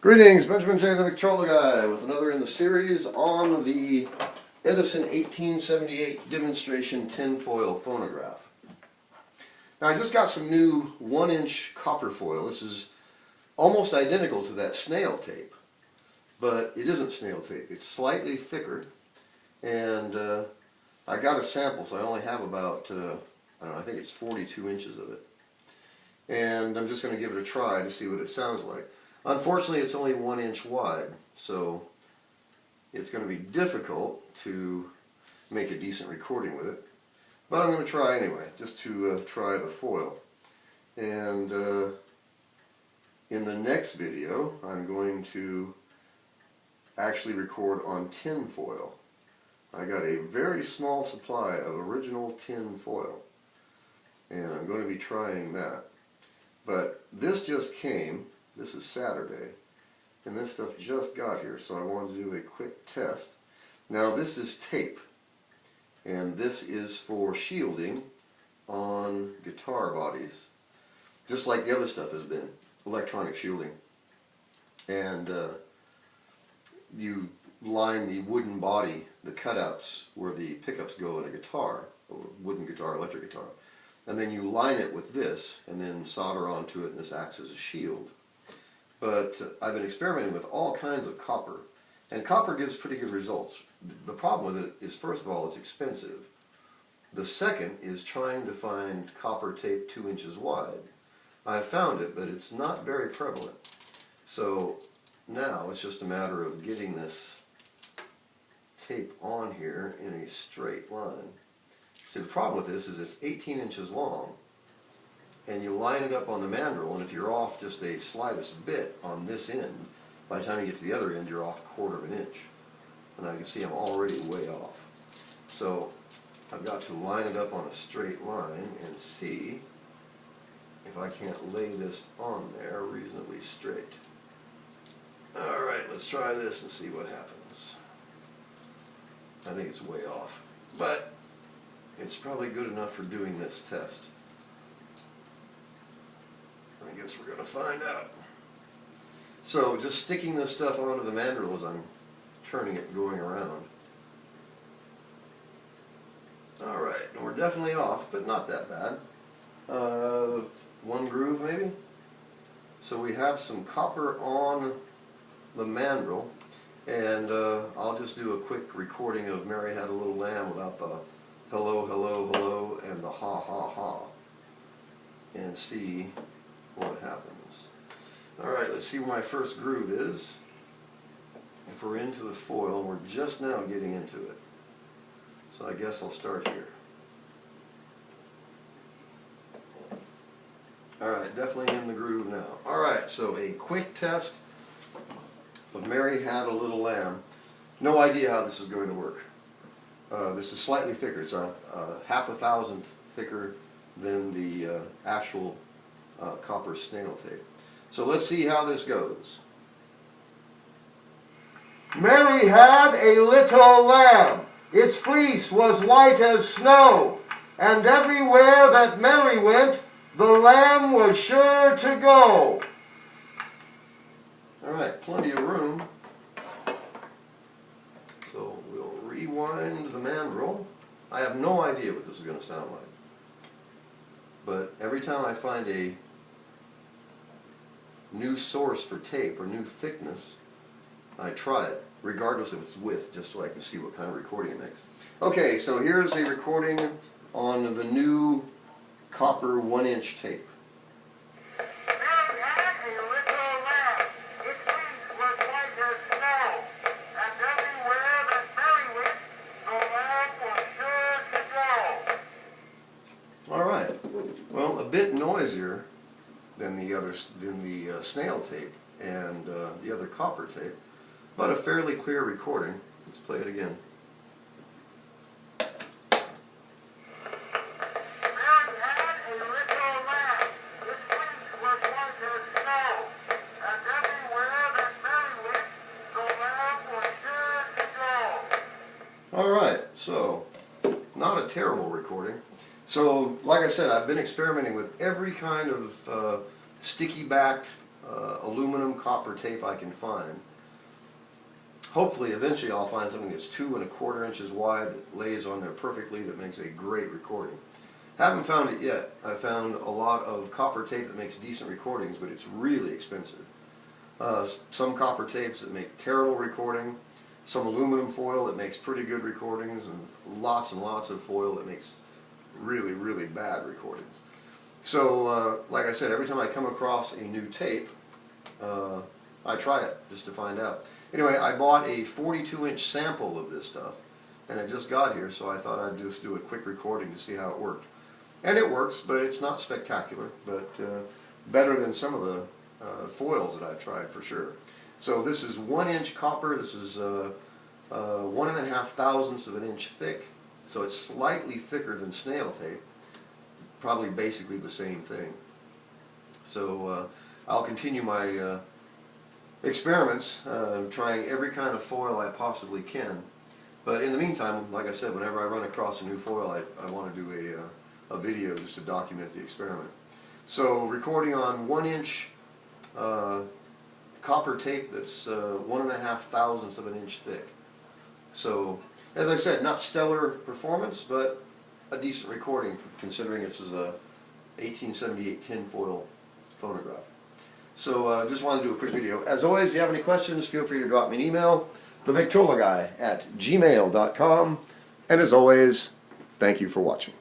Greetings, Benjamin J. the Victrola Guy with another in the series on the Edison 1878 demonstration tinfoil phonograph. Now I just got some new 1-inch copper foil. This is almost identical to that snail tape, but it isn't snail tape. It's slightly thicker, and I got a sample, so I only have about, I don't know, I think it's 42 inches of it. And I'm just going to give it a try to see what it sounds like. Unfortunately, it's only 1 inch wide, so it's going to be difficult to make a decent recording with it. But I'm going to try anyway, just to try the foil. And in the next video, I'm going to actually record on tin foil. I got a very small supply of original tin foil, and I'm going to be trying that. But this just came. This is Saturday, and this stuff just got here, so I wanted to do a quick test. Now this is tape, and this is for shielding on guitar bodies, just like the other stuff has been, electronic shielding. And you line the wooden body, the cutouts where the pickups go in a guitar, or wooden guitar, electric guitar, and then you line it with this, and then solder onto it, and this acts as a shield. But I've been experimenting with all kinds of copper, and copper gives pretty good results. The problem with it is, first of all, it's expensive. The second is trying to find copper tape 2 inches wide. I've found it, but it's not very prevalent. So now it's just a matter of getting this tape on here in a straight line. See, the problem with this is it's 18 inches long, and you line it up on the mandrel, and if you're off just a slightest bit on this end, by the time you get to the other end, you're off 1/4 of an inch. And I can see I'm already way off. So I've got to line it up on a straight line and see if I can't lay this on there reasonably straight. Alright, let's try this and see what happens. I think it's way off, but it's probably good enough for doing this test. I guess we're going to find out. So just sticking this stuff onto the mandrel as I'm turning it, going around. Alright, we're definitely off, but not that bad. One groove maybe? So we have some copper on the mandrel, and I'll just do a quick recording of Mary Had a Little Lamb without the hello, hello, hello, and the ha, ha, ha, and see what happens. Alright, let's see where my first groove is. If we're into the foil, we're just now getting into it. So I guess I'll start here. Alright, definitely in the groove now. Alright, so a quick test of Mary Had a Little Lamb. No idea how this is going to work. This is slightly thicker. It's a half a thousandth thicker than the actual copper snail tape. So let's see how this goes. Mary had a little lamb. Its fleece was white as snow, and everywhere that Mary went, the lamb was sure to go. Alright, plenty of room. So we'll rewind the mandrel. I have no idea what this is going to sound like. But every time I find a new source for tape or new thickness, I try it, regardless of its width, just so I can see what kind of recording it makes. Okay, so here's a recording on the new copper 1-inch tape. Mary had a little lamb. Its fleece was white as snow, and everywhere that Mary went, the lamb was sure to go. Alright, well, a bit noisier than the snail tape and the other copper tape, but a fairly clear recording. Let's play it again. Mary had a little lamb. Its fleece was white as snow, and everywhere that Mary went, the lamb was sure to go. Alright, so not a terrible recording. So, like I said, I've been experimenting with every kind of sticky-backed aluminum copper tape I can find. Hopefully, eventually I'll find something that's 2 1/4 inches wide that lays on there perfectly, that makes a great recording. Haven't found it yet. I found a lot of copper tape that makes decent recordings, but it's really expensive. Some copper tapes that make terrible recording, some aluminum foil that makes pretty good recordings, and lots of foil that makes really, really bad recordings. So, like I said, every time I come across a new tape, I try it just to find out. Anyway, I bought a 42-inch sample of this stuff, and it just got here, so I thought I'd just do a quick recording to see how it worked. And it works, but it's not spectacular, but better than some of the foils that I've tried for sure. So this is 1-inch copper. This is 1.5 thousandths of an inch thick, so it's slightly thicker than snail tape. Probably basically the same thing. So I'll continue my experiments, trying every kind of foil I possibly can. But in the meantime, like I said, whenever I run across a new foil, I want to do a video just to document the experiment. So recording on 1-inch copper tape that's 1.5 thousandths of an inch thick. So, as I said, not stellar performance, but a decent recording considering this is a 1878 tinfoil phonograph. So just wanted to do a quick video. As always, if you have any questions, feel free to drop me an email, TheVictrolaGuy@gmail.com. And as always, thank you for watching.